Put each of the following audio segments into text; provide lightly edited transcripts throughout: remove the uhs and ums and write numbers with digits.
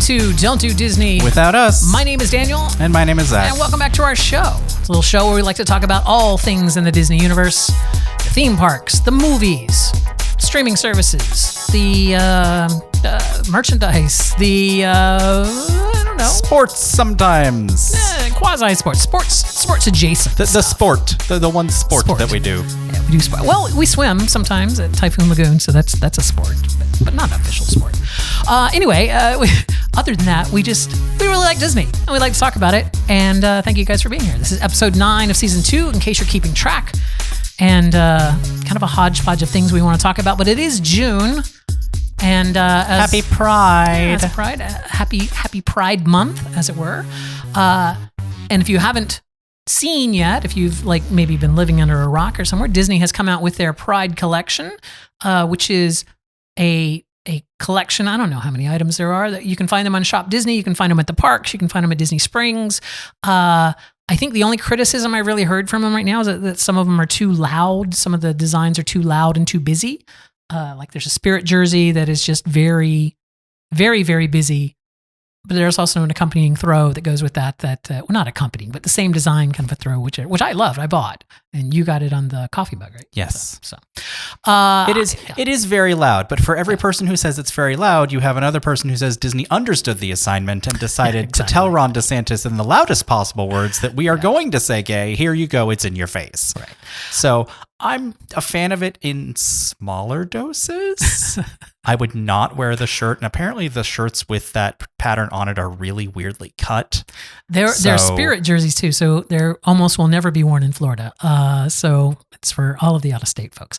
to Don't Do Disney Without Us. My name is Daniel. And my name is Zach. And welcome back to our show. It's a little show where we like to talk about all things in the Disney universe. The theme parks, the movies, streaming services, the merchandise, the, I don't know. Sports sometimes. Quasi-sports. Sports adjacent. The sport. The one sport that we do. Yeah, we do sport. Well, we swim sometimes at Typhoon Lagoon, so that's a sport, but not an official sport. Anyway, other than that, we really like Disney, and we like to talk about it, and thank you guys for being here. This is episode 9 of season 2, in case you're keeping track, and kind of a hodgepodge of things we want to talk about, but it is June, and Happy Pride. Yeah, Pride. Happy Pride Month, as it were. And if you haven't seen yet, if you've maybe been living under a rock or somewhere, Disney has come out with their Pride collection, which is a collection. I don't know how many items there are. That you can find them on Shop Disney. You can find them at the parks. You can find them at Disney Springs. I think the only criticism I really heard from them right now is that some of them are too loud. Some of the designs are too loud and too busy. Like there's a Spirit jersey that is just very, very, very busy. But there's also an accompanying throw that goes with that well, not accompanying, but the same design kind of a throw, which I loved. I bought, and you got it on the coffee mug, right? Yes. So it is very loud, but for every person who says it's very loud, you have another person who says Disney understood the assignment and decided to tell Ron DeSantis in the loudest possible words that we are going to say gay. Here you go. It's in your face. Right. So I'm a fan of it in smaller doses. I would not wear the shirt, and apparently the shirts with that pattern on it are really weirdly cut. They're Spirit jerseys too, so they're almost will never be worn in Florida. So it's for all of the out-of-state folks.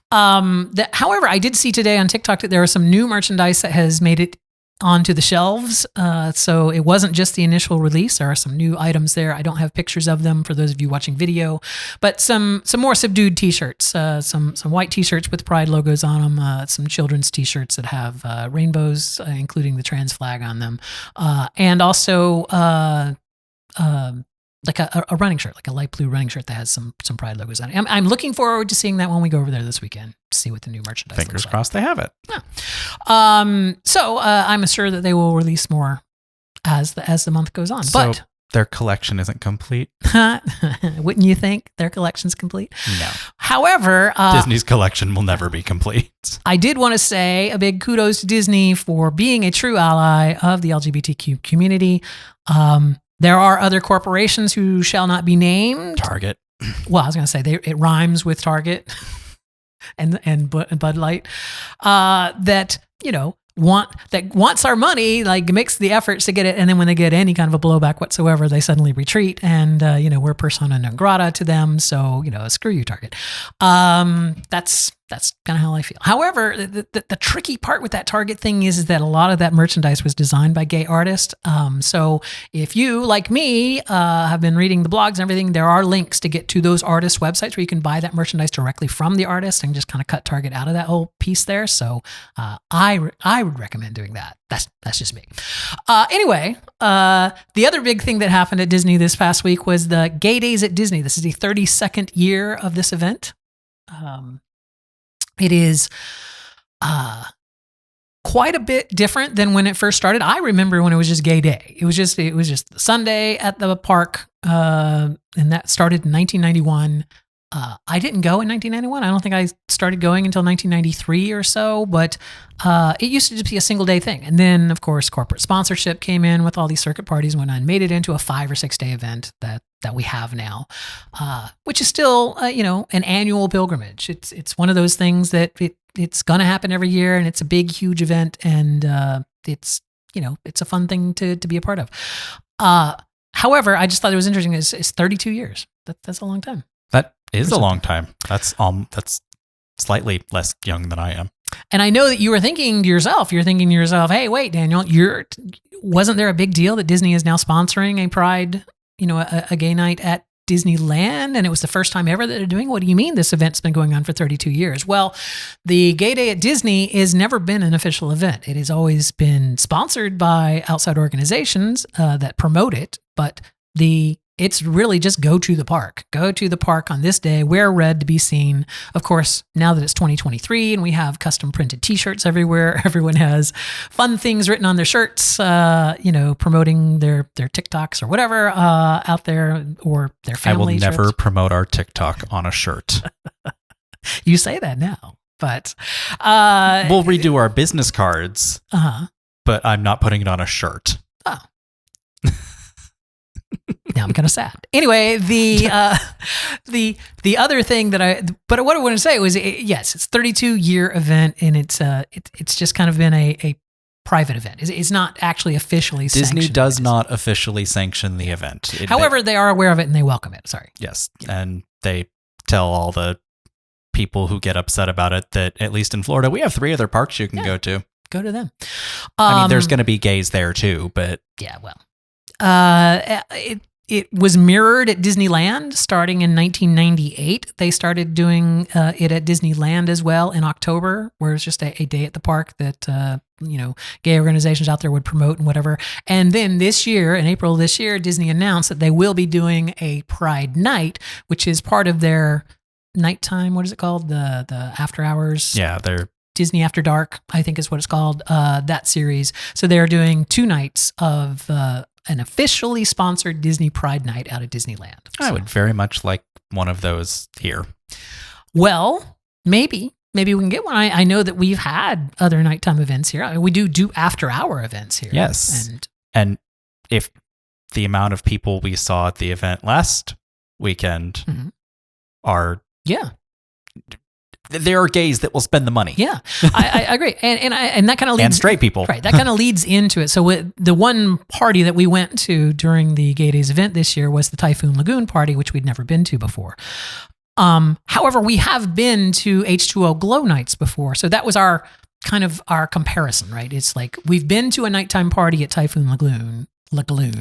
However, I did see today on TikTok that there are some new merchandise that has made it onto the shelves. So it wasn't just the initial release. There are some new items there. I don't have pictures of them for those of you watching video, but some more subdued t-shirts, some white t-shirts with Pride logos on them, some children's t-shirts that have rainbows, including the trans flag on them, and also like a running shirt, like a light blue running shirt that has some Pride logos on it. I'm looking forward to seeing that when we go over there this weekend to see what the new merchandise Fingers looks like. crossed they have it. Yeah. So I'm sure that they will release more as the month goes on. So but their collection isn't complete. Wouldn't you think their collection's complete? No. However, Disney's collection will never be complete. I did want to say a big kudos to Disney for being a true ally of the LGBTQ community. There are other corporations who shall not be named. Target. Well, I was going to say it rhymes with Target and Bud Light. That wants our money, makes the efforts to get it, and then when they get any kind of a blowback whatsoever, they suddenly retreat, and we're persona non grata to them. So screw you, Target. That's kind of how I feel. However, the tricky part with that Target thing is that a lot of that merchandise was designed by gay artists. So if you, like me, have been reading the blogs and everything, there are links to get to those artists' websites where you can buy that merchandise directly from the artist and just kind of cut Target out of that whole piece there. So I would recommend doing that. That's just me. Anyway, the other big thing that happened at Disney this past week was the Gay Days at Disney. This is the 32nd year of this event. It is quite a bit different than when it first started. I remember when it was just Gay Day. It was just Sunday at the park, and that started in 1991. I didn't go in 1991. I don't think I started going until 1993 or so, but it used to just be a single day thing. And then, of course, corporate sponsorship came in with all these circuit parties and went on, made it into a 5 or 6 day event that we have now, which is still, an annual pilgrimage. It's one of those things that it's going to happen every year, and it's a big, huge event, and it's a fun thing to be a part of. However, I just thought it was interesting. It's 32 years. That's a long time. That is a long time. That's slightly less young than I am. And I know that you were thinking to yourself, hey, wait, Daniel, wasn't there a big deal that Disney is now sponsoring a Pride, a gay night at Disneyland? And it was the first time ever that they're doing. What do you mean this event's been going on for 32 years? Well, the Gay Day at Disney has never been an official event. It has always been sponsored by outside organizations that promote it, but the it's really just go to the park. Go to the park on this day, wear red to be seen. Of course, now that it's 2023 and we have custom printed t-shirts everywhere, everyone has fun things written on their shirts, promoting their TikToks or whatever out there, or their family I will never trips. promote our TikTok on a shirt. You say that now, but we'll redo our business cards, but I'm not putting it on a shirt. Oh. Now I'm kind of sad. Anyway, the other thing that what I want to say was, yes, it's a 32-year event, and it's just kind of been a private event. It's not actually officially sanctioned. Disney does not officially sanction the event. However, they are aware of it and they welcome it. Sorry. Yes, and they tell all the people who get upset about it that, at least in Florida, we have 3 other parks you can go to. Go to them. I mean, there's going to be gays there too, but yeah, well, it was mirrored at Disneyland starting in 1998. They started doing it at Disneyland as well in October, where it's just a day at the park that gay organizations out there would promote and whatever. And then this year, in April this year, Disney announced that they will be doing a Pride Night, which is part of their nighttime. What is it called? The after hours. Yeah, they're Disney After Dark, I think is what it's called. That series. So they are doing 2 nights of an officially sponsored Disney Pride Night out of Disneyland. I would very much like one of those here. Well, maybe we can get one. I know that we've had other nighttime events here. I mean, we do after-hour events here. Yes. And if the amount of people we saw at the event last weekend are... Yeah. There are gays that will spend the money. Yeah, I agree, and that kind of leads, and straight people, right? That kind of leads into it. So the one party that we went to during the Gay Days event this year was the Typhoon Lagoon party, which we'd never been to before. However, we have been to H2O Glow Nights before, so that was our comparison, right? It's like we've been to a nighttime party at Typhoon Lagoon.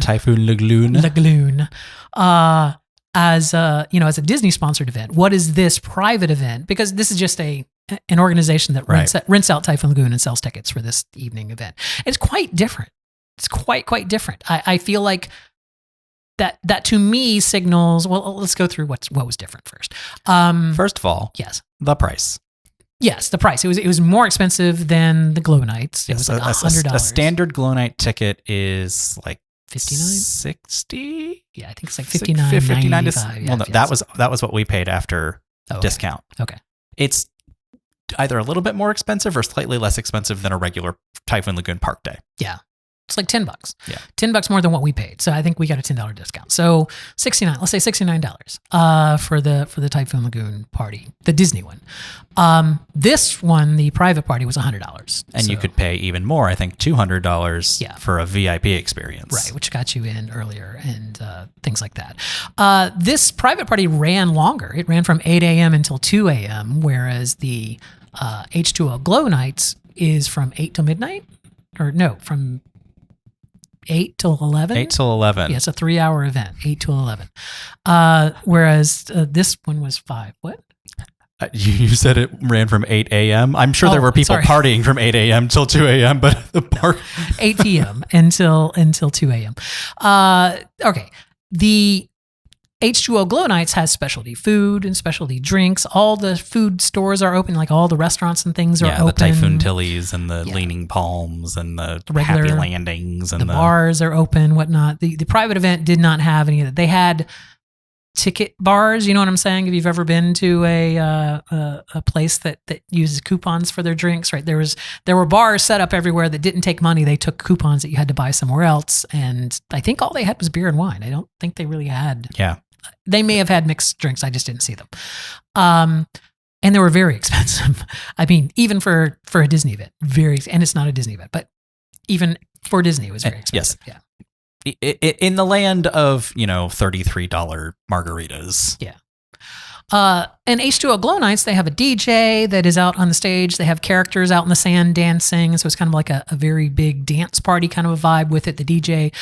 Typhoon Lagoon. As a Disney sponsored event. What is this private event? Because this is just an organization that rents out Typhoon Lagoon and sells tickets for this evening event. It's quite different. It's quite different. I feel like that to me signals. Well, let's go through what was different first. First of all, yes, the price. Yes, the price. It was more expensive than the Glow Nights. It Yes, was like $100. A standard Glow Night ticket is like 59? 60? Yeah, I think it's like 59. 59 to, yeah, well, no, that was what we paid after discount. Okay. It's either a little bit more expensive or slightly less expensive than a regular Typhoon Lagoon Park day. Yeah. It's like $10. Yeah. $10 more than what we paid. So I think we got a $10 discount. So let's say $69 for the Typhoon Lagoon party, the Disney one. This one, the private party, was $100. And you could pay even more, I think $200 for a VIP experience. Right, which got you in earlier and things like that. This private party ran longer. It ran from 8 a.m. until 2 a.m., whereas the H2O Glow Nights is from 8 till midnight? Or no, from 8 till 11? 8 till 11. Yeah, it's a 3-hour event, 8 till 11. Whereas this one was 5. What? You said it ran from 8 a.m. I'm sure there were people partying from 8 a.m. till 2 a.m., but the park... 8 p.m. until 2 a.m. Okay. The H2O Glow Nights has specialty food and specialty drinks. All the food stores are open, like all the restaurants and things are open. Yeah, the Typhoon Tillies and the Leaning Palms and the regular Happy Landings. And the bars are open, whatnot. The private event did not have any of that. They had ticket bars, you know what I'm saying? If you've ever been to a place that uses coupons for their drinks, right? There were bars set up everywhere that didn't take money. They took coupons that you had to buy somewhere else. And I think all they had was beer and wine. I don't think they really had... Yeah. They may have had mixed drinks. I just didn't see them. And they were very expensive. I mean, even for a Disney event, and it's not a Disney event, but even for Disney, it was very expensive. Yes. Yeah. In the land of, $33 margaritas. Yeah. And H2O Glow Nights, they have a DJ that is out on the stage. They have characters out in the sand dancing. So it's kind of like a very big dance party kind of a vibe with it. The DJ,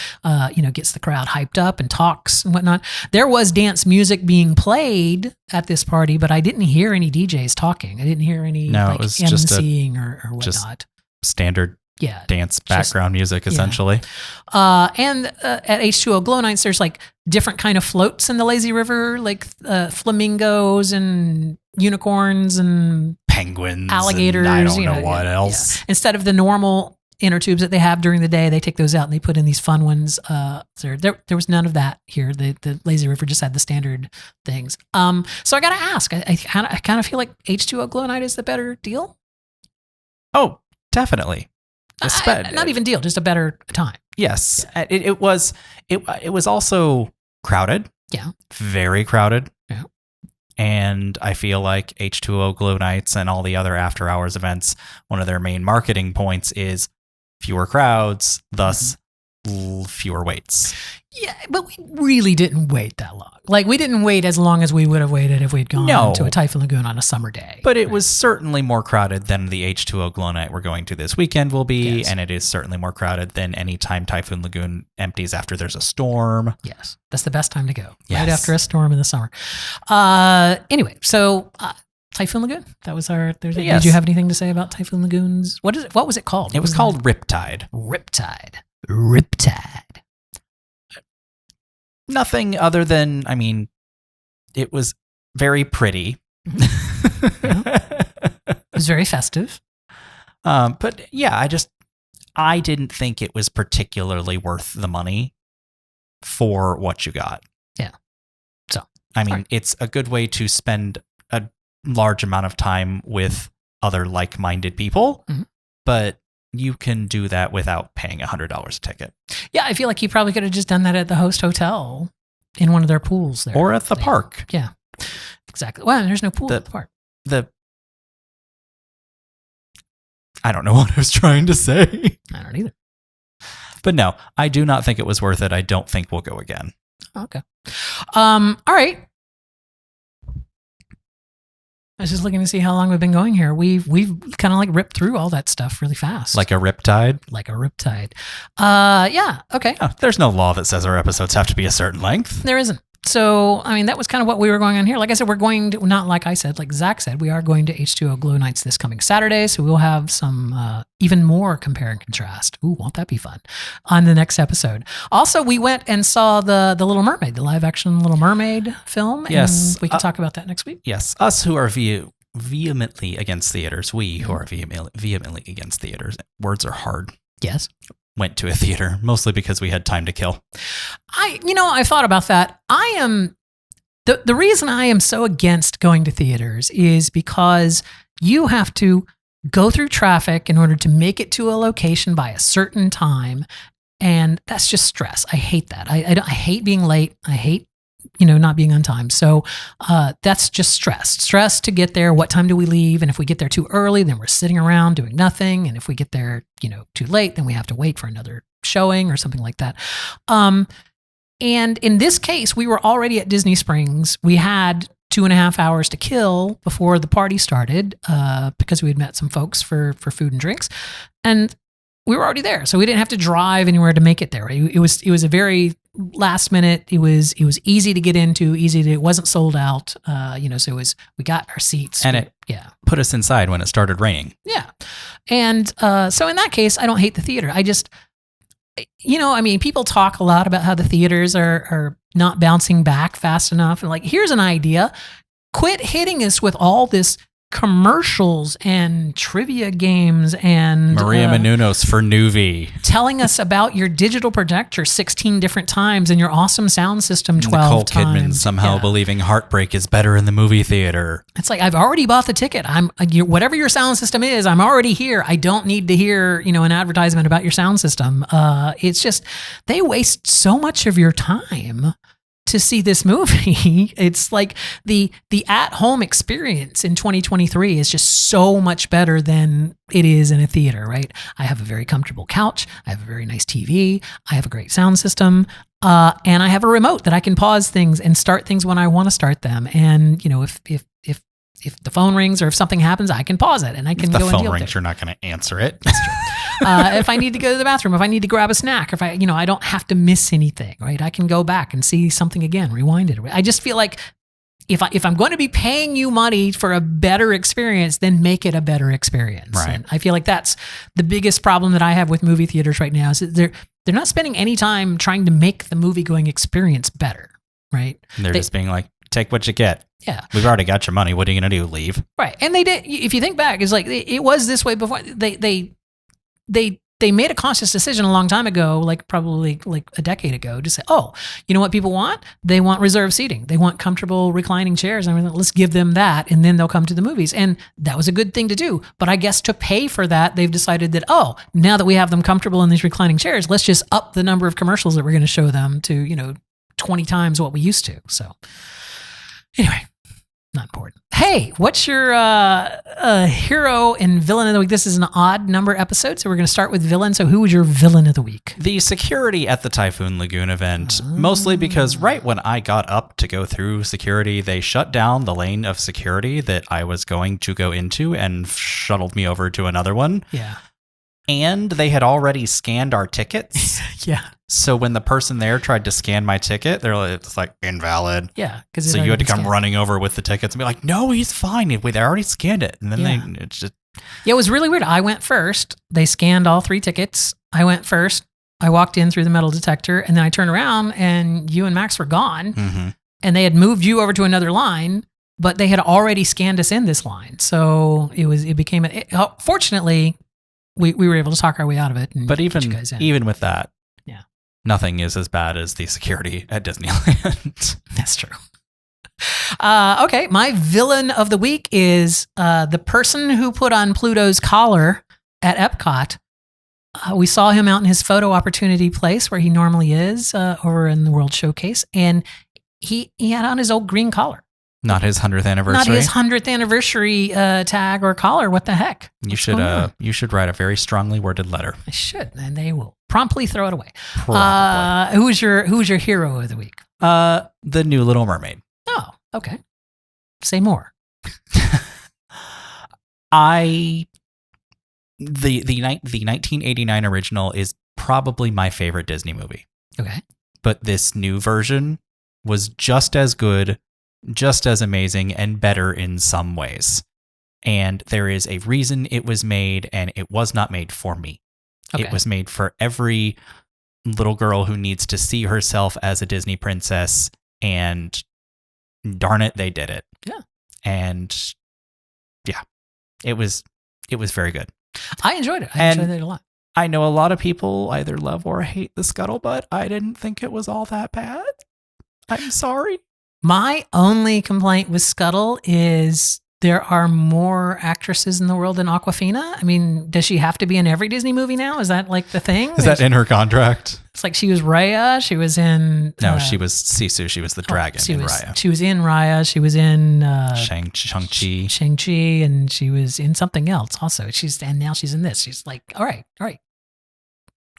gets the crowd hyped up and talks and whatnot. There was dance music being played at this party, but I didn't hear any DJs talking. I didn't hear any it was just MCing or whatnot. Just standard dance background music, essentially. And at H2O Glow Nights, there's like different kind of floats in the lazy river, like flamingos and unicorns and penguins, alligators. And I don't know what else. Yeah. Instead of the normal inner tubes that they have during the day, they take those out and they put in these fun ones. There was none of that here. The lazy river just had the standard things. So I got to ask, I kind of feel like H2O Glow Night is the better deal. Oh, definitely. Not even deal, just a better time. Yes, it was also crowded. Yeah, very crowded. Yeah, and I feel like H2O Glow Nights and all the other after hours events, one of their main marketing points is fewer crowds, thus fewer waits. Yeah, but we really didn't wait that long. Like, we didn't wait as long as we would have waited if we'd gone to a Typhoon Lagoon on a summer day. But it was certainly more crowded than the H2O Glow Night we're going to this weekend will be, and it is certainly more crowded than any time Typhoon Lagoon empties after there's a storm. Yes, that's the best time to go, yes. Right after a storm in the summer. Anyway, so Typhoon Lagoon, that was our Thursday. Yes. Did you have anything to say about Typhoon Lagoons? What was it called? It was called Riptide. Riptide. Nothing other than, I mean, it was very pretty. It was very festive. But yeah, I didn't think it was particularly worth the money for what you got. Yeah. So, I mean, it's a good way to spend a large amount of time with other like-minded people, but you can do that without paying $100 a ticket. Yeah, I feel like you probably could have just done that at the host hotel in one of their pools there. Or at the park. Yeah, exactly. Well, there's no pool at the park. I don't know what I was trying to say. I don't either. But no, I do not think it was worth it. I don't think we'll go again. Okay. All right. I was just looking to see how long we've been going here. We've kind of like ripped through all that stuff really fast. Like a riptide? Like a riptide. Yeah, okay. Oh, there's no law that says our episodes have to be a certain length. There isn't. So, I mean, that was kind of what we were going on here. Like I said, we're going to, not like I said, like Zach said, we are going to H2O Glow Nights this coming Saturday. So we'll have some even more compare and contrast. Ooh, won't that be fun? On the next episode. Also, we went and saw the Little Mermaid, the live action Little Mermaid film. Yes. And we can talk about that next week. Yes. Us who are vehemently against theaters, we who are vehemently against theaters, words are hard. Yes. Went to a theater, mostly because we had time to kill. I thought about that. The reason I am so against going to theaters is because you have to go through traffic in order to make it to a location by a certain time. And that's just stress. I hate that. I hate being late. I hate, not being on time. So that's just stress to get there. What time do we leave? And if we get there too early, then we're sitting around doing nothing. And if we get there, too late, then we have to wait for another showing or something like that. And in this case, we were already at Disney Springs. We had 2.5 hours to kill before the party started because we had met some folks for food and drinks. And we were already there. So we didn't have to drive anywhere to make it there. It was a very last minute. It was easy to get into, it wasn't sold out. So we got our seats. And it put us inside when it started raining. Yeah. And so in that case, I don't hate the theater. I just, people talk a lot about how the theaters are not bouncing back fast enough. And like, here's an idea. Quit hitting us with all this commercials and trivia games and Maria Menounos for Nuvi telling us about your digital projector 16 different times and your awesome sound system 12 Nicole times. Kidman somehow believing Heartbreak is better in the movie theater. It's like, I've already bought the ticket. Whatever your sound system is, I'm already here. I don't need to hear, an advertisement about your sound system. It's just, they waste so much of your time to see this movie. It's like the at-home experience in 2023 is just so much better than it is in a theater, right? I have a very comfortable couch. I have a very nice TV. I have a great sound system. And I have a remote that I can pause things and start things when I want to start them. And, if the phone rings or if something happens, I can pause it and I can go and deal with it. If the phone rings, you're not going to answer it. That's true. If I need to go to the bathroom, if I need to grab a snack, if I don't have to miss anything, right? I can go back and see something again, rewind it. I just feel like if I'm going to be paying you money for a better experience, then make it a better experience. Right. And I feel like that's the biggest problem that I have with movie theaters right now is that they're not spending any time trying to make the movie going experience better. Right. They're just being like, take what you get. Yeah. We've already got your money. What are you going to do? Leave? Right. And they did. If you think back, it's like it was this way before. They made a conscious decision a long time ago, like probably like a decade ago, to say, oh, you know what people want? They want reserved seating. They want comfortable reclining chairs. I mean, let's give them that, and then they'll come to the movies. And that was a good thing to do. But I guess to pay for that, they've decided that, oh, now that we have them comfortable in these reclining chairs, let's just up the number of commercials that we're going to show them to, 20 times what we used to. So anyway. Not important. Hey, what's your hero and villain of the week? This is an odd number episode, so we're going to start with villain. So who was your villain of the week? The security at the Typhoon Lagoon event, mostly because right when I got up to go through security, they shut down the lane of security that I was going to go into and shuttled me over to another one. Yeah. And they had already scanned our tickets. Yeah. So when the person there tried to scan my ticket, it's like invalid. Yeah. So you had to come running over with the tickets and be like, no, he's fine. They already scanned it. And then it's just. Yeah, it was really weird. I went first. They scanned all 3 tickets. I went first. I walked in through the metal detector, and then I turned around and you and Max were gone. Mm-hmm. And they had moved you over to another line, but they had already scanned us in this line. So it became fortunately, we were able to talk our way out of it. But even with that, nothing is as bad as the security at Disneyland. That's true. Okay, my villain of the week is the person who put on Pluto's collar at Epcot. We saw him out in his photo opportunity place where he normally is over in the World Showcase, and he had on his old green collar. Not his 100th anniversary. Not his 100th anniversary tag or collar. What the heck? You should write a very strongly worded letter. I should, and they will promptly throw it away. Probably. Who's your hero of the week? The new Little Mermaid. Oh, okay. Say more. The 1989 original is probably my favorite Disney movie. Okay. But this new version was just as good, just as amazing, and better in some ways. And there is a reason it was made, and it was not made for me. Okay. It was made for every little girl who needs to see herself as a Disney princess, and darn it, they did it. Yeah. And yeah, it was very good. I enjoyed it. I enjoyed it a lot. I know a lot of people either love or hate the Scuttlebutt. I didn't think it was all that bad. I'm sorry. My only complaint with Scuttle is there are more actresses in the world than Awkwafina. I mean, does she have to be in every Disney movie now? Is that like the thing? Is that in her contract? It's like she was Raya. She was in... No, she was Sisu. She was the dragon in Raya. She was in Raya. She was in... Shang-Chi. Shang-Chi, and she was in something else also. And now she's in this. She's like, all right.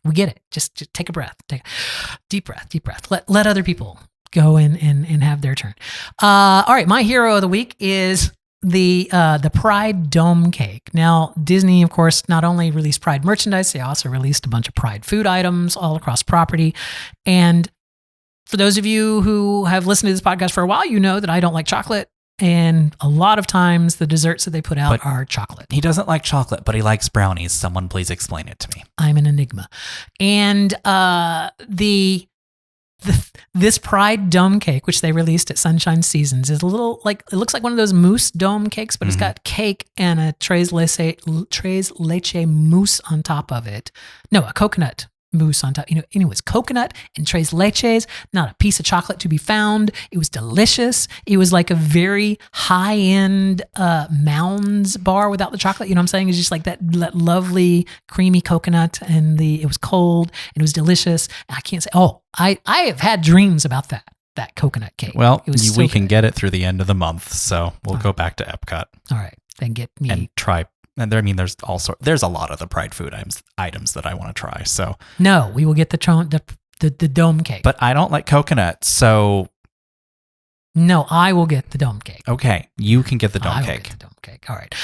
We get it. Just take a breath. Take a deep breath. Let other people go in and have their turn. All right, my hero of the week is the Pride Dome Cake. Now, Disney, of course, not only released Pride merchandise, they also released a bunch of Pride food items all across property. And for those of you who have listened to this podcast for a while, you know that I don't like chocolate. And a lot of times the desserts that they put out are chocolate. He doesn't like chocolate, but he likes brownies. Someone please explain it to me. I'm an enigma. And this Pride Dome Cake, which they released at Sunshine Seasons, is a little like, it looks like one of those mousse dome cakes, but it's got cake and a tres leche mousse on top of it. No, a coconut mousse on top. Anyways, coconut and tres leches, not a piece of chocolate to be found. It was delicious. It was like a very high-end Mounds bar without the chocolate. You know what I'm saying? It's just like that lovely creamy coconut, and it was cold and it was delicious. And I can't say, I have had dreams about that coconut cake. Well, we can get it through the end of the month, so we'll go back to Epcot. All right, then get me and try. And I mean, there's a lot of the Pride food items that I want to try. So no, we will get the dome cake. But I don't like coconut, so no, I will get the dome cake. Okay, you can get the dome cake. Okay. All right.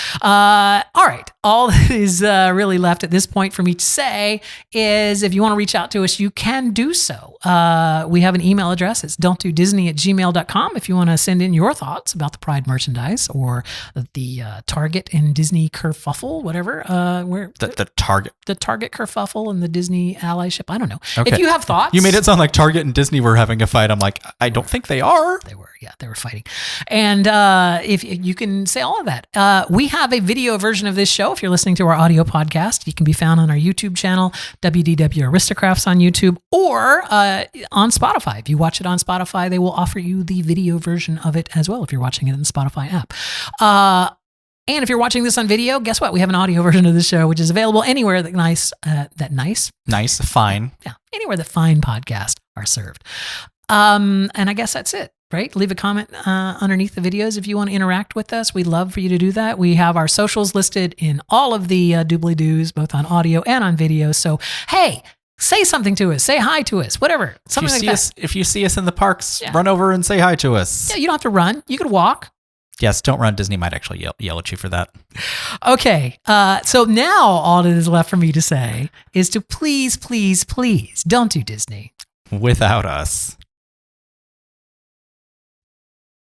All right. All that is really left at this point for me to say is if you want to reach out to us, you can do so. We have an email address. It's don'tdodisney@gmail.com if you want to send in your thoughts about the Pride merchandise or the Target and Disney kerfuffle, whatever. The Target. The Target kerfuffle and the Disney allyship. I don't know. Okay. If you have thoughts. You made it sound like Target and Disney were having a fight. I'm like, I don't think they are. They were. Yeah, they were fighting. And if you can say all of that. We have a video version of this show. If you're listening to our audio podcast, it can be found on our YouTube channel, WDW Aristocrats on YouTube, or on Spotify. If you watch it on Spotify, they will offer you the video version of it as well if you're watching it in the Spotify app. And if you're watching this on video, guess what? We have an audio version of the show, which is available anywhere Fine. Yeah, anywhere that fine podcasts are served. And I guess that's it. Right? Leave a comment underneath the videos if you want to interact with us. We'd love for you to do that. We have our socials listed in all of the doobly-doos, both on audio and on video. So, hey, say something to us. Say hi to us. Whatever. Something like that. If you see us in the parks, run over and say hi to us. Yeah, you don't have to run. You could walk. Yes, don't run. Disney might actually yell at you for that. Okay. So now all that is left for me to say is to please, please, please don't do Disney without us.